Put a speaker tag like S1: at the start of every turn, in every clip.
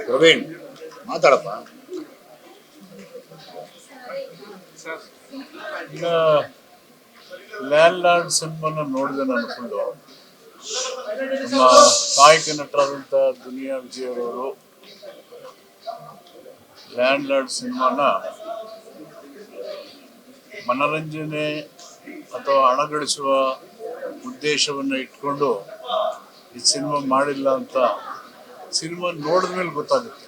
S1: ಪ್ರವೀಣ್ ಮಾತಾಡಪ್ಪ.
S2: ಈಗ land lord ಸಿನಿಮಾನ ನೋಡಿದೆ ನಾನು ಫುಲ್ಲು. ನಮ್ಮ ಕಾಯಕ ನಟರಾದಂಥ ದುನಿಯಾ ವಿಜಯ್ ಅವರು ಲ್ಯಾಂಡ್ ಲಾರ್ಡ್ ಸಿನಿಮಾನ ಮನರಂಜನೆ ಅಥವಾ ಹಣ ಗಳಿಸುವ ಉದ್ದೇಶವನ್ನು ಇಟ್ಕೊಂಡು ಈ ಸಿನಿಮಾ ಮಾಡಿಲ್ಲ ಅಂತ ಸಿನಿಮಾ ನೋಡಿದ ಮೇಲೆ ಗೊತ್ತಾಗುತ್ತೆ.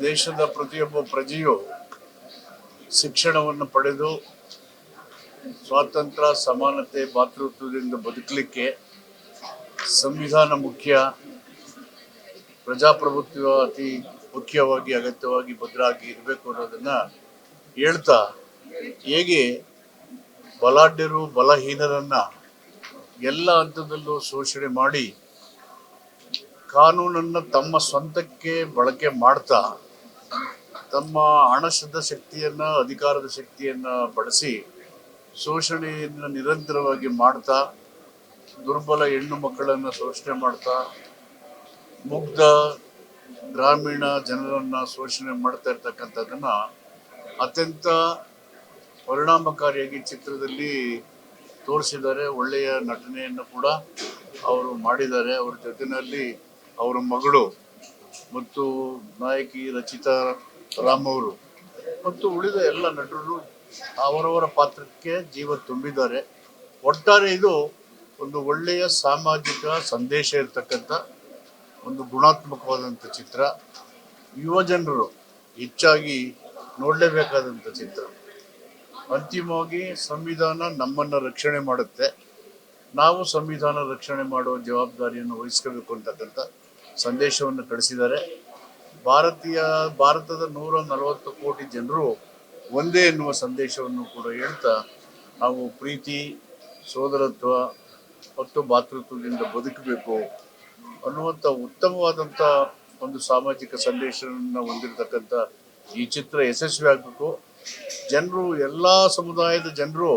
S2: ದೇಶದ ಪ್ರತಿಯೊಬ್ಬ ಪ್ರಜೆಯು ಶಿಕ್ಷಣವನ್ನು ಪಡೆದು ಸ್ವಾತಂತ್ರ್ಯ, ಸಮಾನತೆ, ಭಾತೃತ್ವದಿಂದ ಬದುಕಲಿಕ್ಕೆ ಸಂವಿಧಾನ ಮುಖ್ಯ, ಪ್ರಜಾಪ್ರಭುತ್ವ ಅತಿ ಮುಖ್ಯವಾಗಿ ಅಗತ್ಯವಾಗಿ ಭದ್ರಾಗಿ ಇರಬೇಕು ಅನ್ನೋದನ್ನ ಹೇಳ್ತಾ, ಹೇಗೆ ಬಲಾಢ್ಯರು ಬಲಹೀನರನ್ನ ಎಲ್ಲ ಹಂತದಲ್ಲೂ ಶೋಷಣೆ ಮಾಡಿ ಕಾನೂನನ್ನು ತಮ್ಮ ಸ್ವಂತಕ್ಕೆ ಬಳಕೆ ಮಾಡ್ತಾ ತಮ್ಮ ಹಣದ ಶಕ್ತಿಯನ್ನ, ಅಧಿಕಾರದ ಶಕ್ತಿಯನ್ನ ಬಳಸಿ ಶೋಷಣೆಯನ್ನು ನಿರಂತರವಾಗಿ ಮಾಡ್ತಾ, ದುರ್ಬಲ ಹೆಣ್ಣು ಮಕ್ಕಳನ್ನು ಶೋಷಣೆ ಮಾಡ್ತಾ, ಮುಗ್ಧ ಗ್ರಾಮೀಣ ಜನರನ್ನ ಶೋಷಣೆ ಮಾಡ್ತಾ ಇರ್ತಕ್ಕಂಥದ್ದನ್ನ ಅತ್ಯಂತ ಪರಿಣಾಮಕಾರಿಯಾಗಿ ಚಿತ್ರದಲ್ಲಿ ತೋರಿಸಿದ್ದಾರೆ. ಒಳ್ಳೆಯ ನಟನೆಯನ್ನು ಕೂಡ ಅವರು ಮಾಡಿದ್ದಾರೆ. ಅವರ ಜೊತೆಯಲ್ಲಿ ಅವರ ಮಗಳು ಮತ್ತು ನಾಯಕಿ ರಚಿತಾ ರಾಮ್ ಅವರು ಮತ್ತು ಉಳಿದ ಎಲ್ಲ ನಟರು ಅವರವರ ಪಾತ್ರಕ್ಕೆ ಜೀವ ತುಂಬಿದ್ದಾರೆ. ಒಟ್ಟಾರೆ ಇದು ಒಂದು ಒಳ್ಳೆಯ ಸಾಮಾಜಿಕ ಸಂದೇಶ ಇರತಕ್ಕಂಥ ಒಂದು ಗುಣಾತ್ಮಕವಾದಂಥ ಚಿತ್ರ. ಯುವ ಜನರು ಹೆಚ್ಚಾಗಿ ನೋಡಲೇಬೇಕಾದಂಥ ಚಿತ್ರ. ಅಂತಿಮವಾಗಿ ಸಂವಿಧಾನ ನಮ್ಮನ್ನು ರಕ್ಷಣೆ ಮಾಡುತ್ತೆ, ನಾವು ಸಂವಿಧಾನ ರಕ್ಷಣೆ ಮಾಡುವ ಜವಾಬ್ದಾರಿಯನ್ನು ವಹಿಸ್ಕೋಬೇಕು ಅಂತಕ್ಕಂಥ ಸಂದೇಶವನ್ನು ಕಳಿಸಿದ್ದಾರೆ. ಭಾರತದ 140 ಕೋಟಿ ಜನರು ಒಂದೇ ಎನ್ನುವ ಸಂದೇಶವನ್ನು ಕೂಡ ಹೇಳ್ತಾ, ನಾವು ಪ್ರೀತಿ, ಸೋದರತ್ವ ಮತ್ತು ಭಾತೃತ್ವದಿಂದ ಬದುಕಬೇಕು ಅನ್ನುವಂಥ ಉತ್ತಮವಾದಂಥ ಒಂದು ಸಾಮಾಜಿಕ ಸಂದೇಶವನ್ನು ಹೊಂದಿರತಕ್ಕಂಥ ಈ ಚಿತ್ರ ಯಶಸ್ವಿ ಆಗಬೇಕು. ಜನರು, ಎಲ್ಲ ಸಮುದಾಯದ ಜನರು,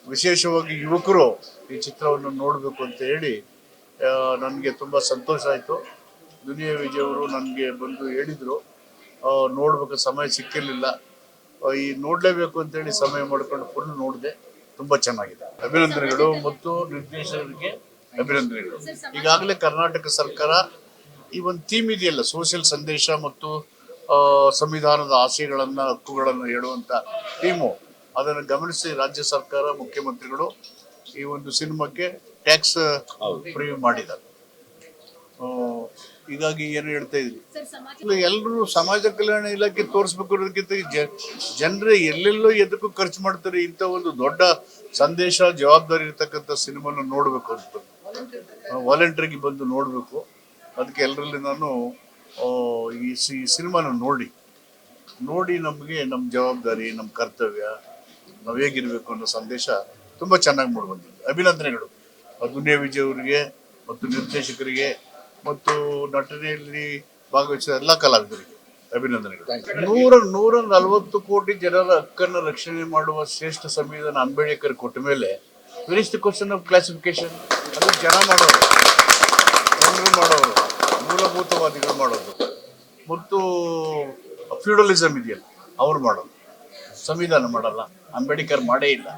S2: ವಿಶೇಷವಾಗಿ ಯುವಕರು ಈ ಚಿತ್ರವನ್ನು ನೋಡಬೇಕು ಅಂತ ಹೇಳಿ ನನಗೆ ತುಂಬ ಸಂತೋಷ ಆಯಿತು. ದುನಿಯಾ ವಿಜಯ್ ಅವರು ನನಗೆ ಬಂದು ಹೇಳಿದರು, ನೋಡ್ಬೇಕು, ಸಮಯ ಸಿಕ್ಕಿರಲಿಲ್ಲ, ಈ ನೋಡಲೇಬೇಕು ಅಂತೇಳಿ ಸಮಯ ಮಾಡ್ಕೊಂಡು ಫುಲ್ ನೋಡಿದೆ. ತುಂಬ ಚೆನ್ನಾಗಿದೆ. ಅಭಿನಂದನೆಗಳು ಮತ್ತು ನಿರ್ದೇಶಕರಿಗೆ ಅಭಿನಂದನೆಗಳು. ಈಗಾಗಲೇ ಕರ್ನಾಟಕ ಸರ್ಕಾರ ಈ ಒಂದು ಥೀಮ್ ಇದೆಯಲ್ಲ, ಸೋಷಿಯಲ್ ಸಂದೇಶ ಮತ್ತು ಸಂವಿಧಾನದ ಆಶಯಗಳನ್ನು, ಹಕ್ಕುಗಳನ್ನು ಹೇಳುವಂಥ ಥೀಮು, ಅದನ್ನು ಗಮನಿಸಿ ರಾಜ್ಯ ಸರ್ಕಾರ, ಮುಖ್ಯಮಂತ್ರಿಗಳು ಈ ಒಂದು ಸಿನಿಮಾಕ್ಕೆ ಟ್ಯಾಕ್ಸ್ ಫ್ರೀ ಮಾಡಿದ್ದಾರೆ. ಹೀಗಾಗಿ ಏನು ಹೇಳ್ತಾ ಇದ್ರಿ, ಎಲ್ಲರೂ ಸಮಾಜ ಕಲ್ಯಾಣ ಇಲಾಖೆ ತೋರಿಸ್ಬೇಕು ಅನ್ನೋದಕ್ಕಿಂತ ಜನರೇ ಎಲ್ಲೆಲ್ಲೋ ಎದಕ್ಕೂ ಖರ್ಚು ಮಾಡ್ತಾರೆ. ಇಂಥ ಒಂದು ದೊಡ್ಡ ಸಂದೇಶ, ಜವಾಬ್ದಾರಿ ಇರ್ತಕ್ಕಂಥ ಸಿನಿಮಾನ ನೋಡಬೇಕು ಅಂತ ವಾಲಂಟ್ರಿಗೆ ಬಂದು ನೋಡಬೇಕು. ಅದಕ್ಕೆ ಎಲ್ಲರಲ್ಲಿ ನಾನು ಈ ಸಿನಿಮಾನ ನೋಡಿ ನಮಗೆ ನಮ್ಮ ಜವಾಬ್ದಾರಿ, ನಮ್ಮ ಕರ್ತವ್ಯ, ನಾವು ಹೇಗಿರಬೇಕು ಅನ್ನೋ ಸಂದೇಶ ತುಂಬ ಚೆನ್ನಾಗಿ ಮೂಡಿಬಂದಿದೆ. ಅಭಿನಂದನೆಗಳು ದುನಿಯಾ ವಿಜಯ್ ಅವರಿಗೆ ಮತ್ತು ನಿರ್ದೇಶಕರಿಗೆ ಮತ್ತು ನಟನೆಯಲ್ಲಿ ಭಾಗವಹಿಸಿದ ಎಲ್ಲ ಕಲಾವಿದರಿಗೆ ಅಭಿನಂದನೆಗಳು. 140 ಕೋಟಿ ಜನರ ಹಕ್ಕನ್ನು ರಕ್ಷಣೆ ಮಾಡುವ ಶ್ರೇಷ್ಠ ಸಂವಿಧಾನ ಅಂಬೇಡ್ಕರ್ ಕೊಟ್ಟ ಮೇಲೆ finish the question of classification. ಅದು ಜನರು ಮಾಡೋರು, ಮೂಲಭೂತವಾದಿಗಳು ಮಾಡೋದು ಮತ್ತು ಫ್ಯೂಡಲಿಸಮ್ ಇದೆಯಲ್ಲ ಅವ್ರು ಮಾಡೋದು. ಸಂವಿಧಾನ ಮಾಡಲ್ಲ, ಅಂಬೇಡ್ಕರ್ ಮಾಡೇ ಇಲ್ಲ.